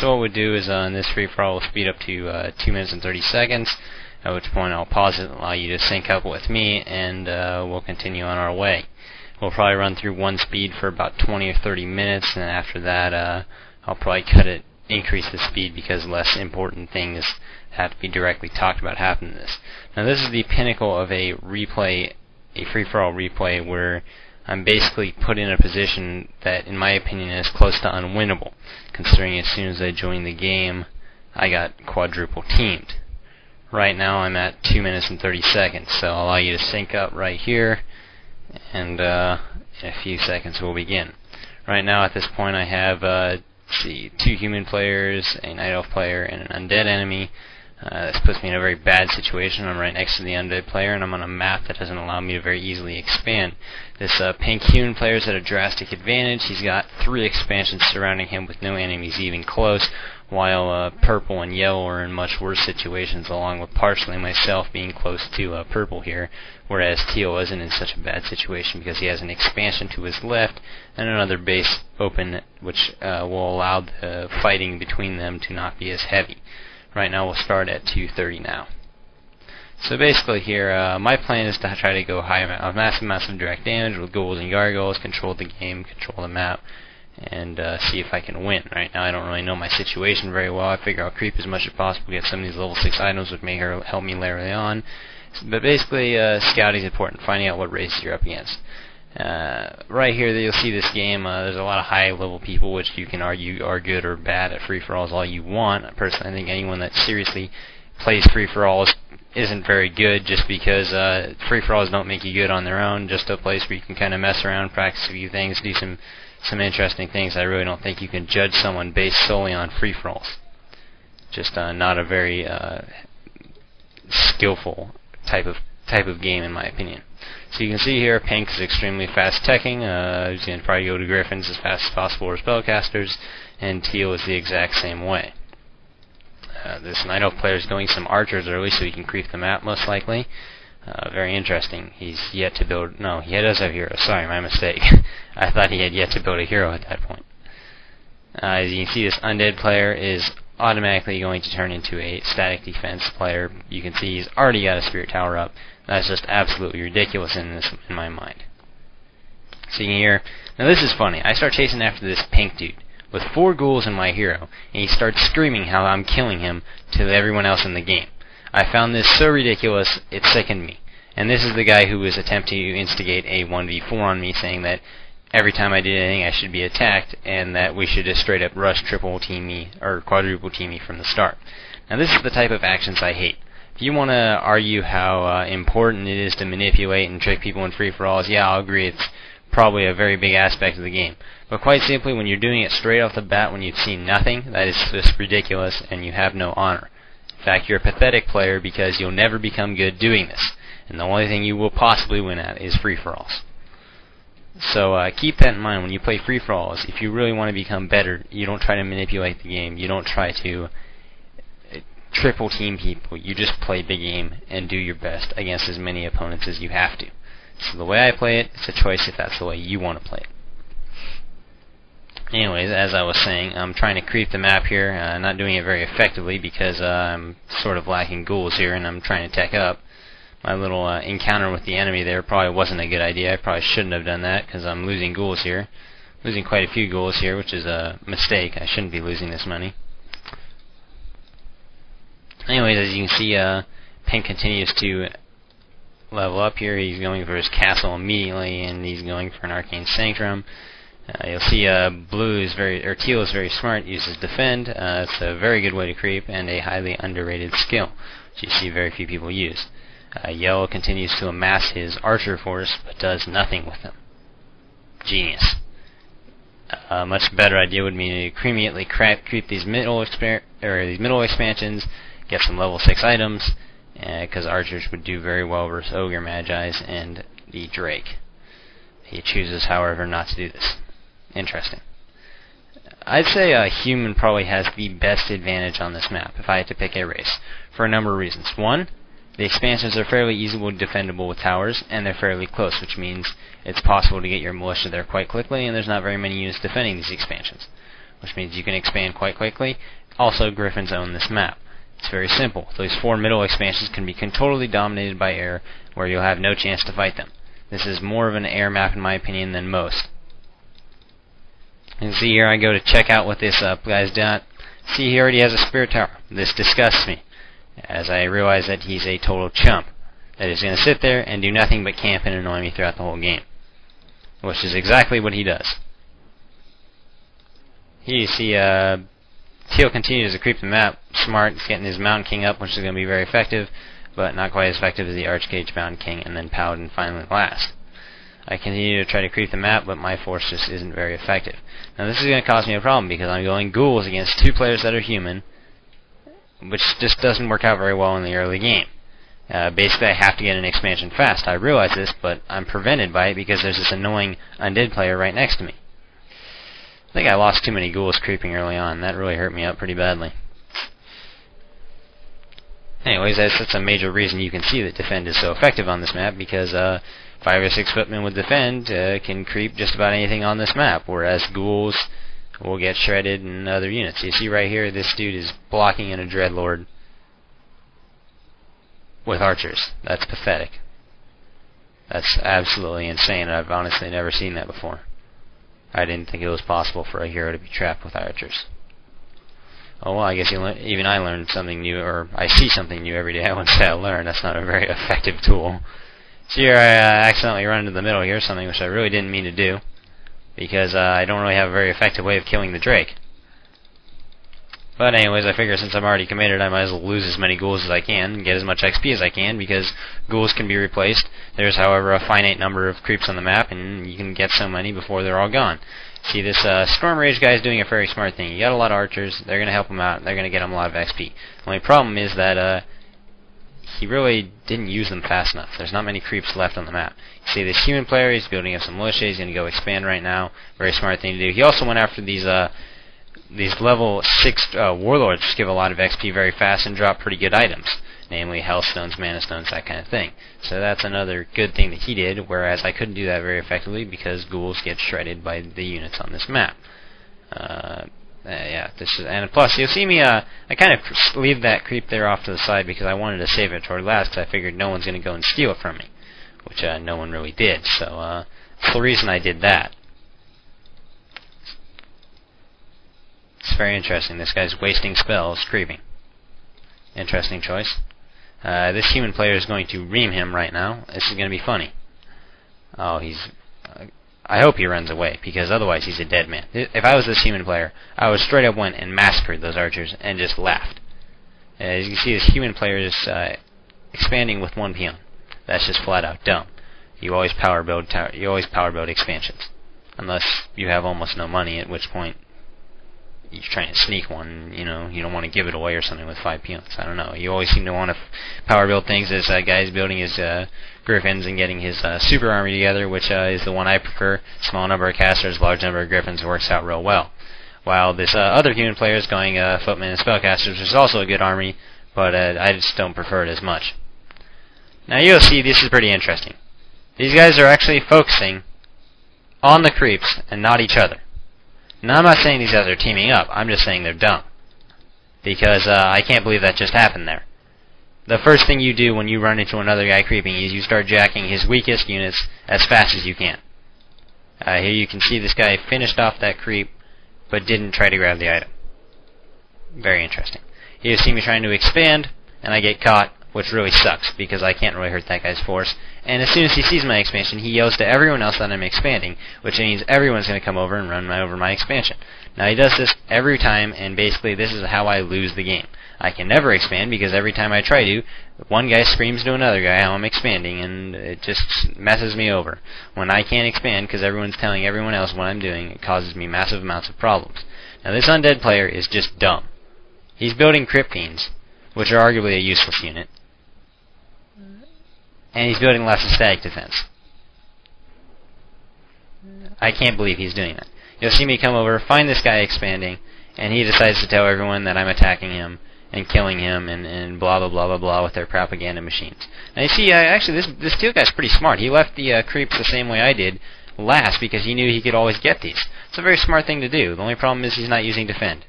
so what we'll do is in this free-for-all we'll speed up to 2 minutes and 30 seconds, at which point I'll pause it and allow you to sync up with me, and we'll continue on our way. We'll probably run through one speed for about 20 or 30 minutes, and after that I'll probably increase the speed because less important things have to be directly talked about happen in this. Now this is the pinnacle of a replay, a free-for-all replay, where I'm basically put in a position that, in my opinion, is close to unwinnable, considering as soon as I joined the game, I got quadruple teamed. Right now I'm at 2 minutes and 30 seconds, so I'll allow you to sync up right here, and in a few seconds we'll begin. Right now at this point I have 2 human players, a night elf player, and an undead enemy. This puts me in a very bad situation. I'm right next to the undead player, and I'm on a map that doesn't allow me to very easily expand. This pink human player is at a drastic advantage. He's got 3 expansions surrounding him with no enemies even close, while purple and yellow are in much worse situations, along with partially myself being close to purple here, whereas teal isn't in such a bad situation because he has an expansion to his left and another base open, which will allow the fighting between them to not be as heavy. Right now we'll start at 2:30 now. So basically here, my plan is to try to go high, massive direct damage with ghouls and gargoyles, control the game, control the map, and see if I can win. Right now I don't really know my situation very well. I figure I'll creep as much as possible, get some of these level 6 items which may help me later on. But basically, scouting is important, finding out what races you're up against. Right here you'll see this game, there's a lot of high level people which you can argue are good or bad at free-for-alls all you want. Personally I think anyone that seriously plays free-for-alls isn't very good, just because free-for-alls don't make you good on their own. Just a place where you can kind of mess around, practice a few things, do some interesting things. I really don't think you can judge someone based solely on free-for-alls. Just not a very skillful type of game in my opinion. So you can see here, pink is extremely fast teching. He's going to probably go to griffins as fast as possible or spellcasters, and teal is the exact same way. This night elf player is going some archers early so he can creep the map most likely. Very interesting. He's yet to build... No, he does have heroes. Sorry, my mistake. I thought he had yet to build a hero at that point. As you can see, this undead player is automatically going to turn into a static defense player. You can see he's already got a spirit tower up. That's just absolutely ridiculous in my mind. So you can hear... Now this is funny. I start chasing after this pink dude with 4 ghouls and my hero, and he starts screaming how I'm killing him to everyone else in the game. I found this so ridiculous, it sickened me. And this is the guy who was attempting to instigate a 1v4 on me, saying that every time I did anything I should be attacked, and that we should just straight up rush triple team me, or quadruple team me from the start. Now this is the type of actions I hate. If you want to argue how important it is to manipulate and trick people in free-for-alls, yeah, I'll agree it's probably a very big aspect of the game. But quite simply, when you're doing it straight off the bat when you've seen nothing, that is just ridiculous and you have no honor. In fact, you're a pathetic player because you'll never become good doing this. And the only thing you will possibly win at is free-for-alls. So keep that in mind when you play free-for-alls. If you really want to become better, you don't try to manipulate the game. You don't try to triple team people. You just play the game and do your best against as many opponents as you have to. So the way I play it, it's a choice if that's the way you want to play it. Anyways, as I was saying, I'm trying to creep the map here. Not doing it very effectively because I'm sort of lacking ghouls here and I'm trying to tech up. My little encounter with the enemy there probably wasn't a good idea. I probably shouldn't have done that because I'm losing ghouls here. Losing quite a few ghouls here, which is a mistake. I shouldn't be losing this money. Anyways, as you can see, pink continues to level up here. He's going for his castle immediately, and he's going for an arcane sanctum. You'll see teal is very smart, uses defend. It's a very good way to creep, and a highly underrated skill, which you see very few people use. Yellow continues to amass his archer force, but does nothing with them. Genius. A much better idea would be to immediately creep these middle expansions, get some level 6 items, because archers would do very well versus ogre magis and the drake. He chooses, however, not to do this. Interesting. I'd say a human probably has the best advantage on this map if I had to pick a race, for a number of reasons. One, the expansions are fairly easily defendable with towers, and they're fairly close, which means it's possible to get your militia there quite quickly, and there's not very many units defending these expansions. which means you can expand quite quickly. Also, griffins own this map. It's very simple. Those 4 middle expansions can be totally dominated by air, where you'll have no chance to fight them. This is more of an air map, in my opinion, than most. You can see here I go to check out what this guy's done. See, he already has a spirit tower. This disgusts me, as I realize that he's a total chump that is going to sit there and do nothing but camp and annoy me throughout the whole game, which is exactly what he does. Here you see Teal continues to creep the map. Smart is getting his Mountain King up, which is going to be very effective, but not quite as effective as the Archcage Mountain King, and then Paladin finally last. I continue to try to creep the map, but my force just isn't very effective. Now this is going to cause me a problem, because I'm going ghouls against 2 players that are human, which just doesn't work out very well in the early game. Basically, I have to get an expansion fast. I realize this, but I'm prevented by it because there's this annoying undead player right next to me. I think I lost too many ghouls creeping early on. That really hurt me up pretty badly. Anyways, that's a major reason you can see that defend is so effective on this map, because 5 or 6 footmen with defend can creep just about anything on this map, whereas ghouls will get shredded in other units. You see right here, this dude is blocking in a Dreadlord with archers. That's pathetic. That's absolutely insane. I've honestly never seen that before. I didn't think it was possible for a hero to be trapped with archers. Oh well, I guess even I learned something new, or I see something new every day. I wouldn't say I learned. That's not a very effective tool. So here I accidentally run into the middle here, something which I really didn't mean to do, because I don't really have a very effective way of killing the Drake. But anyways, I figure since I'm already committed, I might as well lose as many ghouls as I can and get as much XP as I can, because ghouls can be replaced. There's, however, a finite number of creeps on the map, and you can get so many before they're all gone. See, this Storm Rage guy is doing a very smart thing. You got a lot of archers, they're going to help him out, they're going to get him a lot of XP. The only problem is that he really didn't use them fast enough. There's not many creeps left on the map. You see, this human player, he's building up some militia, he's going to go expand right now. Very smart thing to do. He also went after these level 6 warlords, which give a lot of XP very fast and drop pretty good items, namely Hellstones, Mana Stones, that kind of thing. So that's another good thing that he did, whereas I couldn't do that very effectively because ghouls get shredded by the units on this map. Yeah, and plus you'll see me, I kind of leave that creep there off to the side because I wanted to save it toward last, because I figured no one's going to go and steal it from me, which no one really did, so that's the reason I did that. It's very interesting. This guy's wasting spells, creeping. Interesting choice. This human player is going to ream him right now. This is going to be funny. Oh, I hope he runs away, because otherwise he's a dead man. If I was this human player, I would straight up went and massacred those archers and just laughed. As you can see, this human player is expanding with 1 peon. That's just flat out dumb. You always power build expansions, unless you have almost no money, at which point you're trying to sneak one, you know, you don't want to give it away or something with 5 peons. I don't know. You always seem to want to power build things. This guy's building his griffins and getting his super army together, which is the one I prefer. Small number of casters, large number of griffins, works out real well. While this other human player is going footmen and spellcasters, which is also a good army, but I just don't prefer it as much. Now you'll see this is pretty interesting. These guys are actually focusing on the creeps and not each other. Now, I'm not saying these guys are teaming up, I'm just saying they're dumb. Because I can't believe that just happened there. The first thing you do when you run into another guy creeping is you start jacking his weakest units as fast as you can. Here you can see this guy finished off that creep, but didn't try to grab the item. Very interesting. Here you see me trying to expand, and I get caught, which really sucks, because I can't really hurt that guy's force. And as soon as he sees my expansion, he yells to everyone else that I'm expanding, which means everyone's going to come over and run over my expansion. Now he does this every time, and basically this is how I lose the game. I can never expand, because every time I try to, one guy screams to another guy how I'm expanding, and it just messes me over. When I can't expand, because everyone's telling everyone else what I'm doing, it causes me massive amounts of problems. Now this undead player is just dumb. He's building Crypt Fiends, which are arguably a useless unit. And he's building lots of static defense. I can't believe he's doing that. You'll see me come over, find this guy expanding, and he decides to tell everyone that I'm attacking him and killing him and blah blah blah blah blah with their propaganda machines. Now you see, actually this Teal guy's pretty smart. He left the creeps the same way I did, last because he knew he could always get these. It's a very smart thing to do. The only problem is he's not using defend.